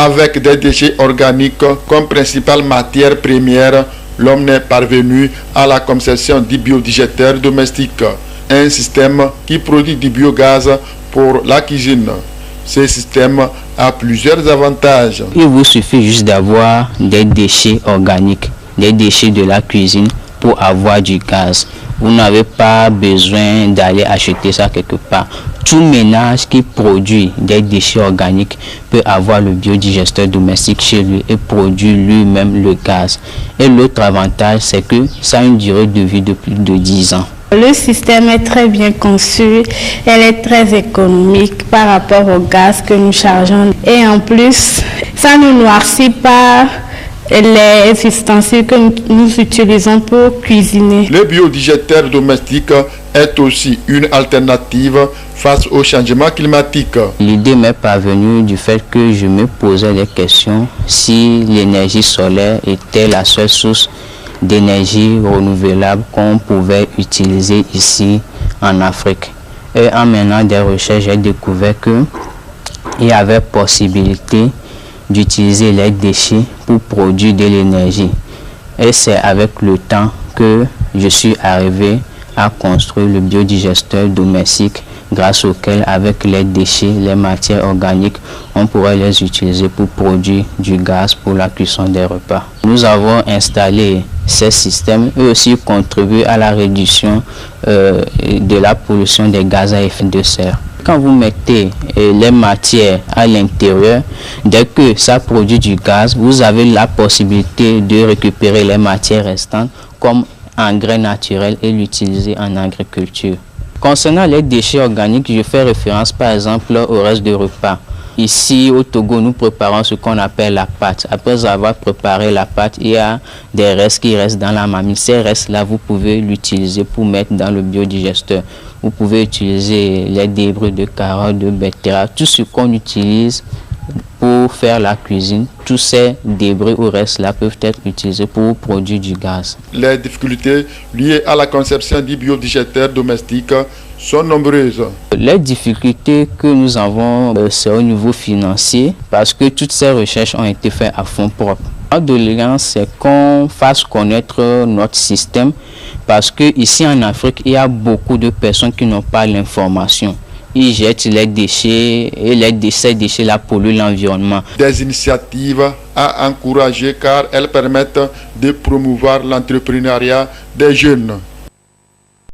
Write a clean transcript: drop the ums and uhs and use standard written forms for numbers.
Avec des déchets organiques comme principale matière première, l'homme n'est parvenu à la conception du biodigestateur domestique, un système qui produit du biogaz pour la cuisine. Ce système a plusieurs avantages. Il vous suffit juste d'avoir des déchets organiques, des déchets de la cuisine pour avoir du gaz. Vous n'avez pas besoin d'aller acheter ça quelque part. Tout ménage qui produit des déchets organiques peut avoir le biodigesteur domestique chez lui et produire lui-même le gaz. Et l'autre avantage, c'est que ça a une durée de vie de plus de 10 ans. Le système est très bien conçu, elle est très économique par rapport au gaz que nous chargeons. Et en plus, ça ne noircit pas les ustensiles que nous utilisons pour cuisiner. Le biodigestateur domestique est aussi une alternative face au changement climatique. L'idée m'est parvenue du fait que je me posais des questions si l'énergie solaire était la seule source d'énergie renouvelable qu'on pouvait utiliser ici en Afrique. Et en menant des recherches, j'ai découvert qu'il y avait possibilité d'utiliser les déchets pour produire de l'énergie. Et c'est avec le temps que je suis arrivé à construire le biodigesteur domestique grâce auquel, avec les déchets, les matières organiques, on pourrait les utiliser pour produire du gaz pour la cuisson des repas. Nous avons installé ces systèmes et aussi contribué à la réduction de la pollution des gaz à effet de serre. Quand vous mettez les matières à l'intérieur, dès que ça produit du gaz, vous avez la possibilité de récupérer les matières restantes comme engrais naturel et l'utiliser en agriculture. Concernant les déchets organiques, je fais référence par exemple au reste de repas. Ici au Togo, nous préparons ce qu'on appelle la pâte. Après avoir préparé la pâte, il y a des restes qui restent dans la marmite. Ces restes-là, vous pouvez l'utiliser pour mettre dans le biodigesteur. Vous pouvez utiliser les débris de carottes, de betteraves, tout ce qu'on utilise pour faire la cuisine. Tous ces débris ou restes-là peuvent être utilisés pour produire du gaz. Les difficultés liées à la conception du biodigestateur domestique sont nombreuses. Les difficultés que nous avons, c'est au niveau financier, parce que toutes ces recherches ont été faites à fonds propres. Notre doléance, c'est qu'on fasse connaître notre système, parce que ici en Afrique, il y a beaucoup de personnes qui n'ont pas l'information. Ils jettent les déchets et ces déchets-là polluent l'environnement. Des initiatives à encourager car elles permettent de promouvoir l'entrepreneuriat des jeunes.